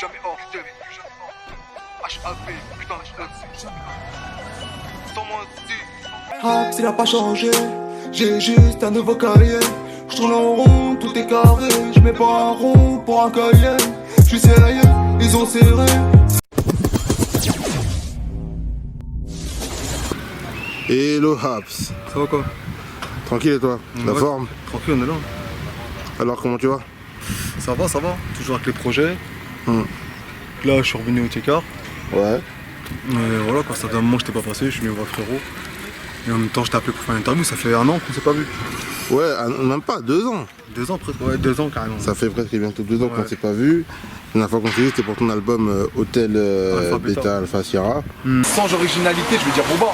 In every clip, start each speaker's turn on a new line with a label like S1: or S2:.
S1: jamais hors thème. HAP, putain, sans moi aussi.
S2: Haps, il a pas changé, j'ai juste un nouveau cahier. Je tourne en rond, tout est carré. Je mets pas un rond pour un cahier. Je suis sérieux, ils ont serré.
S3: Hello Haps.
S4: Ça va quoi?
S3: Tranquille et toi? La
S4: Ouais,
S3: forme?
S4: tranquille, on est là.
S3: Alors comment tu vas?
S4: Ça va, toujours avec les projets.
S3: Hmm.
S4: Là, je suis revenu au Técart.
S3: Ouais.
S4: Et voilà, quoi, ça fait un moment que je t'ai pas passé, je suis venu voir frérot. Et en même temps, je t'ai appelé pour faire une interview, ça fait 1 an qu'on s'est pas vu.
S3: Ouais, même pas, 2 ans.
S4: 2 ans presque, ouais, 2 ans carrément.
S3: Ça fait presque bientôt 2 ans qu'on
S4: Ouais.
S3: s'est pas vu. La dernière fois qu'on s'est vu, c'était pour ton album Hôtel
S4: Alpha Beta.
S3: Beta Alpha Sierra.
S1: Sans originalité, je veux dire Boba.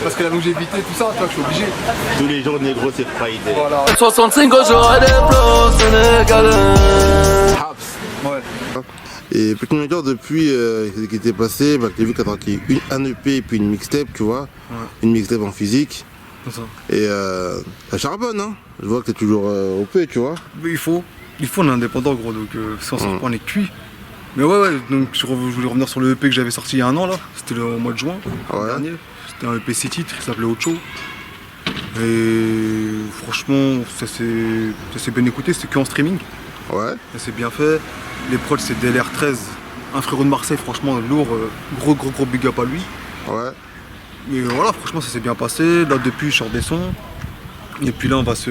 S1: Parce que la longévité, tout ça, toi, je suis obligé.
S5: Tous les jours négro c'est Friday.
S1: Voilà.
S2: 65 ans, j'aurai des plans sénégalais.
S1: Ouais.
S3: Et peux-tu nous dire depuis ce qui était passé, bah, que t'as vu qu'à sorti un EP et puis une mixtape, tu vois.
S4: Ouais.
S3: Une mixtape en physique.
S4: Comme ça.
S3: Et ça charbonne, hein. Je vois que t'es toujours OP, tu vois.
S4: Mais il faut, on est indépendant gros, donc si on sort pas, on est cuit. Mais ouais, donc je voulais revenir sur le EP que j'avais sorti il y a 1 an là, c'était au mois de juin l'an dernier. C'était un EP 6 titres qui s'appelait Ocho. Et franchement, ça s'est bien écouté, c'était que en streaming.
S3: Ouais.
S4: Ça s'est bien fait. Les prods c'est DLR13, un frérot de Marseille, franchement lourd, gros big up à lui.
S3: Ouais.
S4: Et voilà, franchement ça s'est bien passé. Là depuis je sors des sons. Et puis là on va se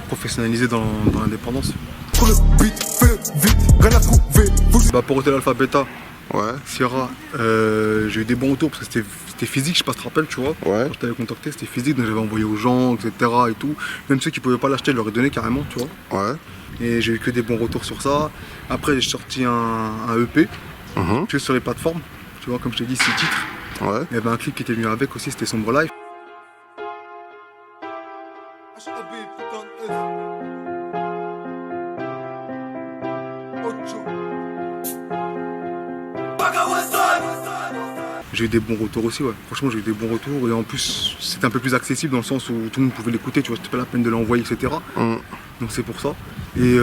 S4: professionnaliser dans l'indépendance.
S2: Pour le beat, fais vite, rien à trouver.
S4: Bah pour Hôtel Alpha Beta,
S3: Ouais.
S4: Sierra, j'ai eu des bons retours parce que c'était physique, je sais pas si tu te rappelles, tu vois.
S3: Ouais.
S4: Quand je t'avais contacté, c'était physique, donc j'avais envoyé aux gens, etc. et tout. Même ceux qui pouvaient pas l'acheter, je leur ai donné carrément, tu vois.
S3: Ouais.
S4: Et j'ai eu que des bons retours sur ça. Après, j'ai sorti un EP,
S3: Mhm.
S4: que sur les plateformes, tu vois, comme je t'ai dit, 6 titres.
S3: Ouais.
S4: Il y avait un clip qui était venu avec aussi, c'était Sombre Life. J'ai eu des bons retours aussi, ouais. Franchement, j'ai eu des bons retours. Et en plus, c'était un peu plus accessible dans le sens où tout le monde pouvait l'écouter, tu vois. C'était pas la peine de l'envoyer, etc.
S3: Mm.
S4: Donc c'est pour ça. Et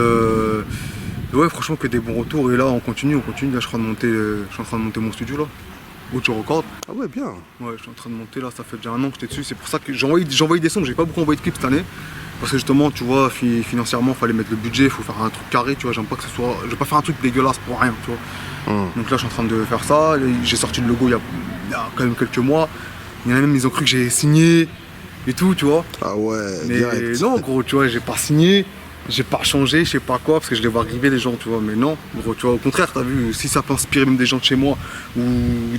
S4: ouais, franchement, que des bons retours. Et là, on continue. Là, je suis en train de monter mon studio, là. Autre record.
S3: Ah ouais, bien.
S4: Ouais, je suis en train de monter, là. Ça fait déjà 1 an que j'étais dessus. C'est pour ça que j'ai envoyé des sons. J'ai pas beaucoup envoyé de clips cette année. Parce que justement, tu vois, financièrement, il fallait mettre le budget. Il faut faire un truc carré, tu vois. J'aime pas que ce soit... Je vais pas faire un truc dégueulasse pour rien, tu vois. Donc là, je suis en train de faire ça. J'ai sorti le logo il y a quand même quelques mois. Il y en a même, ils ont cru que j'ai signé et tout, tu vois.
S3: Ah ouais,
S4: Mais
S3: direct.
S4: non, gros, tu vois, j'ai pas signé, j'ai pas changé, je sais pas quoi, parce que je les vois arriver les gens, tu vois. Mais non, gros, tu vois, au contraire, t'as vu, si ça peut inspirer même des gens de chez moi ou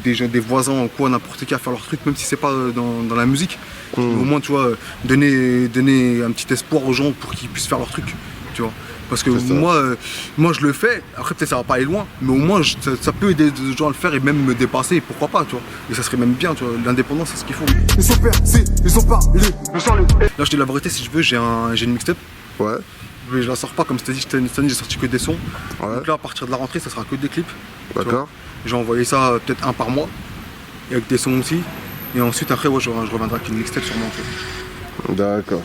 S4: des voisins ou quoi, n'importe qui à faire leur truc, même si c'est pas dans la musique, au moins, tu vois, donner un petit espoir aux gens pour qu'ils puissent faire leur truc, tu vois. Parce que moi je le fais, après peut-être ça va pas aller loin, mais au moins ça peut aider des gens à le faire et même me dépasser, et pourquoi pas, tu vois. Et ça serait même bien, tu vois, l'indépendance c'est ce qu'il faut.
S2: Ils sont percés, ils ont parlé.
S4: Là je dis la vérité, si je veux, j'ai une mixtape,
S3: Ouais.
S4: mais je la sors pas, comme je t'ai dit, cette année j'ai sorti que des sons.
S3: Ouais.
S4: Donc là à partir de la rentrée ça sera que des clips. tu vois.
S3: D'accord.
S4: J'ai envoyé ça peut-être 1 par mois, et avec des sons aussi. Et ensuite après ouais, je reviendrai avec une mixtape sûrement. Tu vois.
S3: D'accord.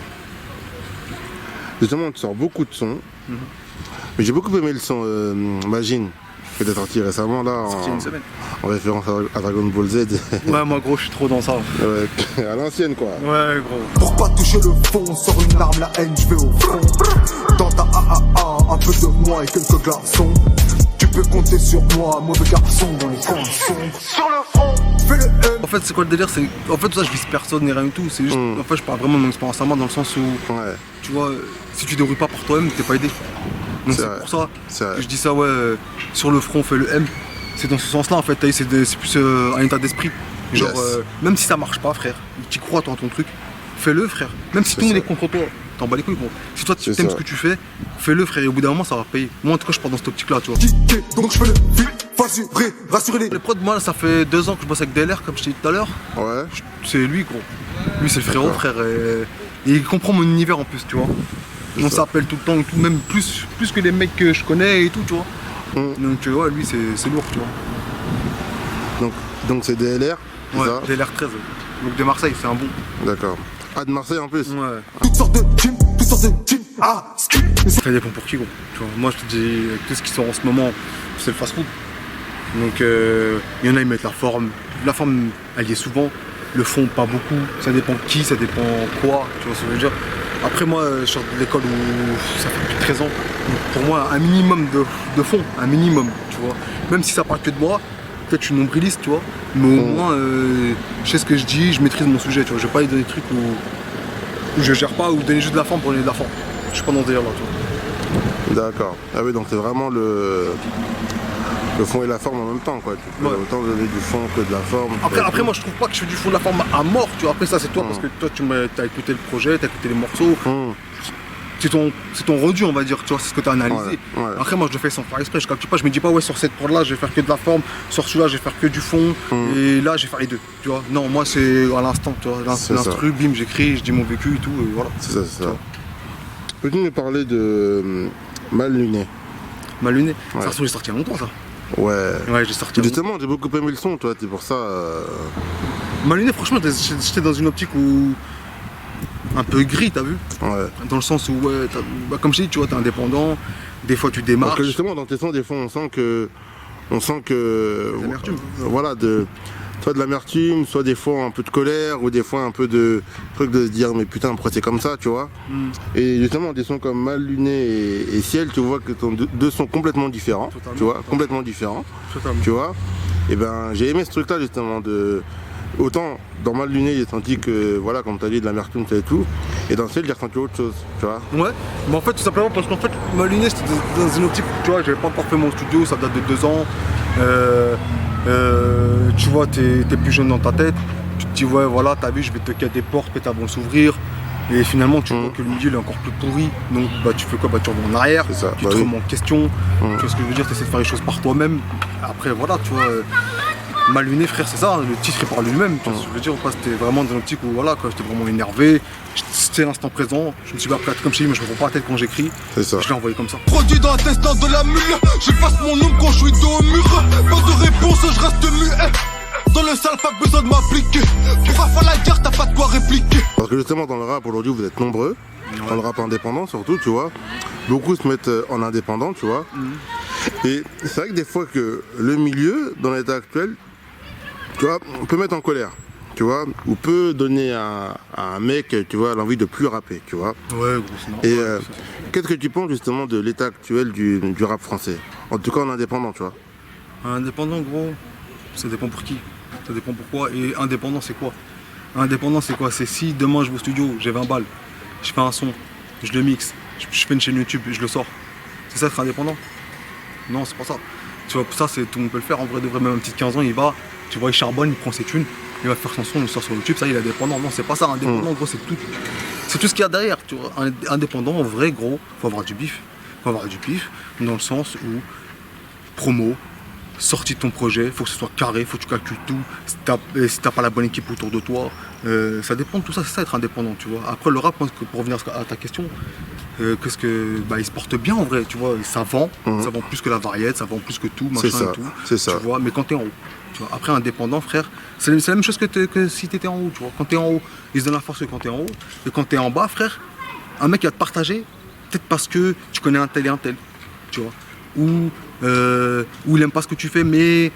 S3: Justement, tu sors beaucoup de sons. Mais j'ai beaucoup aimé le son Magine que tu as sorti récemment là
S4: Sorti une semaine.
S3: en référence à Dragon Ball Z.
S4: Ouais, moi gros, je suis trop dans ça.
S3: Ouais, à l'ancienne quoi.
S4: Ouais, gros.
S2: Pour pas toucher le fond, sors une arme, la haine, je vais au front. Dans ta AAA, un peu de moi et quelques glaçons. Tu peux compter sur moi, mauvais garçon dans les coins sombres. Sur le front, fais le M.
S4: En fait, c'est quoi le délire? En fait, ça, je vise personne ni rien du tout. C'est juste, en fait, je parle vraiment de mon expérience à moi dans le sens où,
S3: Ouais.
S4: tu vois, si tu débrouilles pas par toi-même, t'es pas aidé. Donc
S3: C'est
S4: c'est
S3: vrai.
S4: pour ça
S3: C'est vrai.
S4: que je dis ça, ouais, sur le front, fais le M. C'est dans ce sens-là, en fait, c'est plus un état d'esprit. Genre,
S3: Yes.
S4: même si ça marche pas, frère, tu crois toi, en ton truc, fais-le, frère. Même si tout le monde est contre toi, t'en bats les couilles, gros. Si toi, tu
S3: C'est
S4: aimes
S3: ça.
S4: ce que tu fais, fais-le, frère, et au bout d'un moment, ça va payer. Moi, en tout cas, je pars dans cette optique-là, tu vois.
S2: Ticket, donc je fais le vite, rassurez les.
S4: Les prods, moi, ça fait 2 ans que je bosse avec DLR, comme je t'ai dit tout à l'heure.
S3: Ouais.
S4: C'est lui, gros. Lui, c'est le frérot, frère. Et il comprend mon univers en plus, tu vois. On s'appelle tout le temps, et tout, même plus que les mecs que je connais et tout, tu vois. Donc, ouais, lui, c'est lourd, tu vois.
S3: Donc c'est DLR, c'est
S4: Ouais,
S3: ça?
S4: j'ai l'air 13. Donc, de Marseille, c'est un bon.
S3: D'accord. Ah, de Marseille en plus?
S4: Ouais.
S2: Toutes sortes de teams, ah, skip.
S4: Ça dépend pour qui, gros. Tu vois, moi, je te dis, tout ce qui sort en ce moment, c'est le fast-food. Donc, il y en a, ils mettent la forme. La forme, elle y est souvent. Le fond, pas beaucoup. Ça dépend qui, ça dépend quoi. Tu vois ce que je veux dire. Après, moi, je sors de l'école où ça fait plus de 13 ans. Donc, pour moi, un minimum de fond. Un minimum, tu vois. Même si ça parle que de moi, peut-être je suis nombriliste, tu vois. Mais au moins, je sais ce que je dis, je maîtrise mon sujet, tu vois. Je vais pas lui donner des trucs où je gère pas, ou donner juste de la forme pour donner de la forme. Je suis pas dans ce délire-là, tu vois.
S3: D'accord. Ah oui, donc c'est vraiment le fond et la forme en même temps, quoi. Tu peux autant donner du fond que de la forme.
S4: Après, moi, je trouve pas que je fais du fond de la forme à mort, tu vois. Après, ça, c'est toi, parce que toi, tu as écouté le projet, tu as écouté les morceaux. C'est ton rendu, on va dire, tu vois, c'est ce que tu as analysé.
S3: Ouais.
S4: Après, moi, je le fais sans faire exprès. Je capte pas, je me dis pas, ouais, sur cette prod là, je vais faire que de la forme, sur celui-là, je vais faire que du fond, et là, je vais faire les deux, tu vois. Non, moi, c'est à l'instant, tu vois. L'instru, bim, j'écris, je dis mon vécu et tout, et voilà.
S3: C'est ça. Peux-tu nous parler de Mal Luné?
S4: Mal luné. Ça j'ai sorti il y a longtemps, ça.
S3: Ouais.
S4: Ouais, j'ai sorti.
S3: Justement, j'ai beaucoup aimé le son, toi, c'est pour ça.
S4: Mal luné, franchement, j'étais dans une optique où. Un peu gris, t'as vu?
S3: Ouais.
S4: Dans le sens où, ouais, comme je dis, tu vois, t'es indépendant, des fois tu démarches.
S3: Parce que justement, dans tes sons, des fois, on sent que.
S4: L'amertume.
S3: Voilà, soit de l'amertume, soit des fois un peu de colère, ou des fois un peu de truc de se dire, mais putain, pourquoi c'est comme ça, tu vois. Et justement, des sons comme Mal Luné et Ciel, tu vois que sont deux sons complètement différents.
S4: Totalement.
S3: Tu vois, complètement différents.
S4: Totalement.
S3: Tu vois. Et ben, j'ai aimé ce truc-là, justement, de. Autant dans Mal Luné, j'ai senti que, voilà, comme tu as dit, de l'amertume, et tout. Et dans Ciel, j'ai ressenti autre chose, tu vois.
S4: Ouais, mais en fait, tout simplement parce qu'en fait, Mal luné, c'était dans une optique, tu vois, j'avais pas encore fait mon studio, ça date de 2 ans. Tu vois, t'es plus jeune dans ta tête. Tu te dis, ouais, voilà, t'as vu, je vais te toquer à des portes, peut-être elles vont s'ouvrir. Et finalement, tu vois que le milieu il est encore plus pourri. Donc, bah, tu fais quoi? Bah, tu reviens en arrière,
S3: C'est ça,
S4: tu
S3: bah
S4: te
S3: oui.
S4: remets en question. Tu vois ce que je veux dire? Tu essaies de faire les choses par toi-même. Après, voilà, tu vois. Mal luné, frère, c'est ça, hein, le titre est par lui-même. Tu vois ce que je veux dire? C'était vraiment dans une optique où, voilà, quoi, j'étais vraiment énervé. C'était l'instant présent. Je me suis pas prêt, comme je dis, mais je me prends pas la tête quand j'écris.
S3: C'est ça.
S4: Je l'ai envoyé comme ça.
S2: Produit dans l'intestin de la mule. J'efface mon nom quand je suis dos au mur. Pas de réponse, je reste muet. Dans le sale, pas besoin de m'appliquer. Pour faire la guerre, t'as pas de quoi répliquer.
S3: Parce que justement, dans le rap, aujourd'hui, vous êtes nombreux. Dans le rap indépendant, surtout, tu vois. Beaucoup se mettent en indépendant, tu vois. Et c'est vrai que des fois que le milieu, dans l'état actuel, tu vois, on peut mettre en colère, tu vois, ou peut donner à un mec, tu vois, l'envie de plus rapper, tu vois.
S4: Ouais, gros, c'est normal.
S3: Et qu'est-ce que tu penses justement de l'état actuel du rap français? En tout cas en indépendant, tu vois.
S4: Indépendant, gros, ça dépend pour qui. Ça dépend pourquoi. Et indépendant, c'est quoi? Indépendant, c'est quoi? C'est si demain je vais au studio, j'ai 20 balles, je fais un son, je le mixe, je fais une chaîne YouTube, je le sors. C'est ça être indépendant? Non, c'est pas ça. Tu vois, ça, tout le monde peut le faire. En vrai, de vrai, même un petit 15 ans, il va, tu vois, il charbonne, il prend ses thunes, il va faire son son, il sort sur YouTube, ça, il est indépendant. Non, c'est pas ça. Indépendant, gros, c'est tout ce qu'il y a derrière. Tu vois. Indépendant, en vrai, gros, faut avoir du bif. Faut avoir du bif, dans le sens où promo, sortie de ton projet, faut que ce soit carré, faut que tu calcules tout. Si t'as pas la bonne équipe autour de toi, ça dépend de tout ça, c'est ça être indépendant, tu vois. Après le rap, pour revenir à ta question, qu'est-ce que. Bah, il se porte bien en vrai, tu vois, ça vend plus que la variette, ça vend plus que tout, machin et tout.
S3: C'est ça.
S4: Tu vois, mais quand t'es en haut. Tu vois. Après indépendant, frère, c'est la même chose que si t'étais en haut, tu vois. Quand t'es en haut, il se donne la force que quand t'es en haut. Et quand t'es en bas, frère, un mec il va te partager, peut-être parce que tu connais un tel et un tel, tu vois. Ou il aime pas ce que tu fais, mais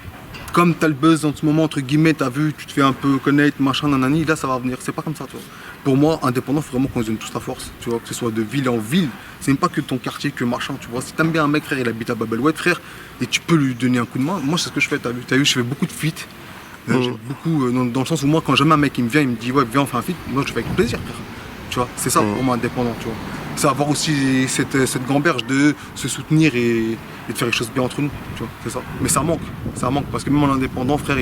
S4: comme t'as le buzz en ce moment, entre guillemets, t'as vu, tu te fais un peu connaître, machin, nanani, là ça va venir. C'est pas comme ça, tu vois. Pour moi, indépendant, faut vraiment qu'on se donne tous la force, tu vois, que ce soit de ville en ville. C'est même pas que ton quartier, que machin, tu vois. Si t'aimes bien un mec, frère, il habite à Babelwed, frère, et tu peux lui donner un coup de main. Moi, c'est ce que je fais, t'as vu, je fais beaucoup de feats. J'ai beaucoup, dans le sens où moi, quand jamais un mec il me vient, il me dit, ouais, viens, on fait un feat, moi je le fais avec plaisir, frère. Tu vois, c'est ça pour moi, indépendant, tu vois. C'est avoir aussi cette gamberge de se soutenir et de faire les choses bien entre nous, tu vois, c'est ça. Mais ça manque, parce que même en indépendant, frère,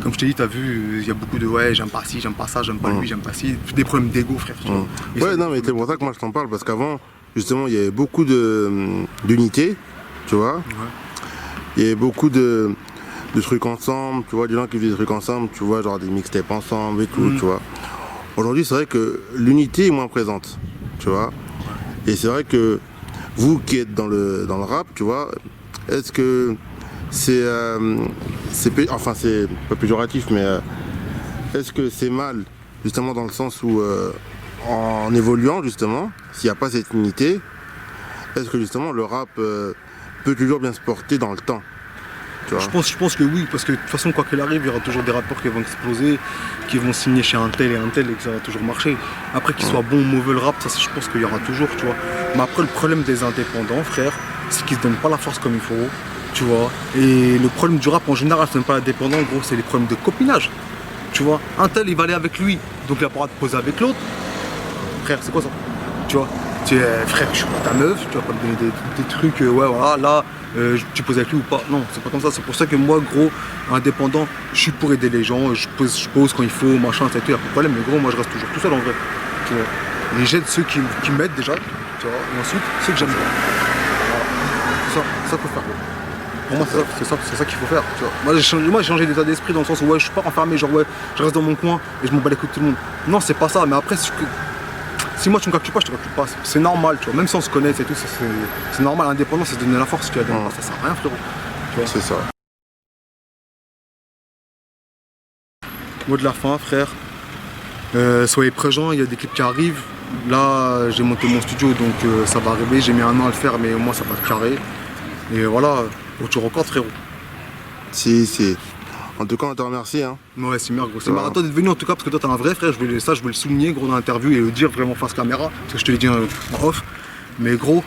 S4: comme je t'ai dit, t'as vu, il y a beaucoup de ouais, j'aime pas ci, j'aime pas ça, j'aime pas lui, j'aime pas ci, des problèmes d'ego, frère. Tu vois.
S3: Ouais, non, mais c'est pour ça que moi je t'en parle, parce qu'avant, justement, il y avait beaucoup d'unité, tu vois. Il y avait beaucoup de trucs ensemble, tu vois, des gens qui faisaient des trucs ensemble, tu vois, genre des mixtapes ensemble et tout, tu vois. Aujourd'hui, c'est vrai que l'unité est moins présente, tu vois. Et c'est vrai que vous qui êtes dans le rap, tu vois, est-ce que c'est pas péjoratif, mais est-ce que c'est mal, justement dans le sens où en évoluant, justement, s'il n'y a pas cette unité, est-ce que justement le rap peut toujours bien se porter dans le temps, tu vois?
S4: Je pense que oui, parce que de toute façon, quoi qu'il arrive, il y aura toujours des rappeurs qui vont exploser, qui vont signer chez un tel, et que ça va toujours marcher. Après, qu'il soit bon ou mauvais le rap, ça, je pense qu'il y aura toujours, tu vois. Mais après, le problème des indépendants, frère, c'est qu'ils se donnent pas la force comme il faut, tu vois. Et le problème du rap en général, c'est même pas l'indépendant, gros, c'est les problèmes de copinage, tu vois. Un tel, il va aller avec lui, donc il a pas le droit de poser avec l'autre. Frère, c'est quoi ça? Tu vois, frère, je suis pas ta meuf, tu vas pas me donner des trucs, ouais, voilà, là, tu poses avec lui ou pas. Non, c'est pas comme ça. C'est pour ça que moi, gros, indépendant, je suis pour aider les gens, je pose quand il faut, machin, c'est tout, y a pas de problème, mais gros, moi, je reste toujours tout seul en vrai. Tu vois. Et j'aide ceux qui m'aident déjà, tu vois, et ensuite, ceux que j'aime pas. Voilà. C'est ça qu'il faut faire, gros. Pour moi, c'est ça qu'il faut faire, tu vois. Moi, j'ai changé d'état d'esprit dans le sens où, ouais, je suis pas enfermé, genre, ouais, je reste dans mon coin et je m'en bats les couilles de tout le monde. Non, c'est pas ça, mais après, si moi tu me calcules pas, je te calcule pas. C'est normal, tu vois. Même si on se connaît et tout, c'est normal. L'indépendance, c'est donner la force. Tu vois, ça sert à rien, frérot. Tu vois.
S3: C'est ça.
S4: Mot de la fin, frère. Soyez présents, il y a des clips qui arrivent. Là, j'ai monté mon studio, donc ça va arriver. J'ai mis 1 an à le faire, mais au moins ça va être carré. Et voilà, tu rencontres, frérot.
S3: Si. En tout cas, on te remercie. Hein.
S4: Ouais, c'est merde, gros. C'est marrant d'être venu en tout cas, parce que toi, t'es un vrai frère. Je voulais le souligner, gros, dans l'interview et le dire vraiment face caméra. Parce que je te l'ai dit en off. Mais gros,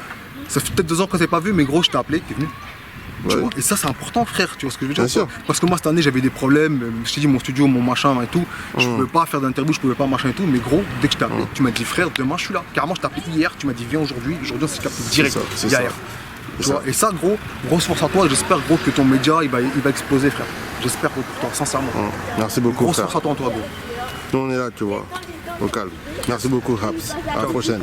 S4: ça fait peut-être 2 ans qu'on s'est pas vu, mais gros, je t'ai appelé, t'es venu.
S3: Ouais.
S4: Tu vois, et ça, c'est important, frère. Tu vois ce que je veux dire?
S3: Bien sûr.
S4: Parce que moi, cette année, j'avais des problèmes. Je t'ai dit, mon studio, mon machin et tout. Je pouvais pas faire d'interview, je pouvais pas machin et tout. Mais gros, dès que je t'ai appelé, tu m'as dit, frère, demain, je suis là. Carrément, je t'ai appelé hier. Tu m'as dit, viens aujourd'hui. Aujourd'hui, on s'est capté direct.
S3: C'est
S4: derrière. Tu vois, et ça, gros, grosse force à toi. J'espère, gros, que ton média, il va exploser, frère. J'espère pour toi, sincèrement.
S3: Merci beaucoup,
S4: Grosse
S3: frère.
S4: force à toi, gros.
S3: Nous, on est là, tu vois, au calme. Merci beaucoup, Raps. À la prochaine.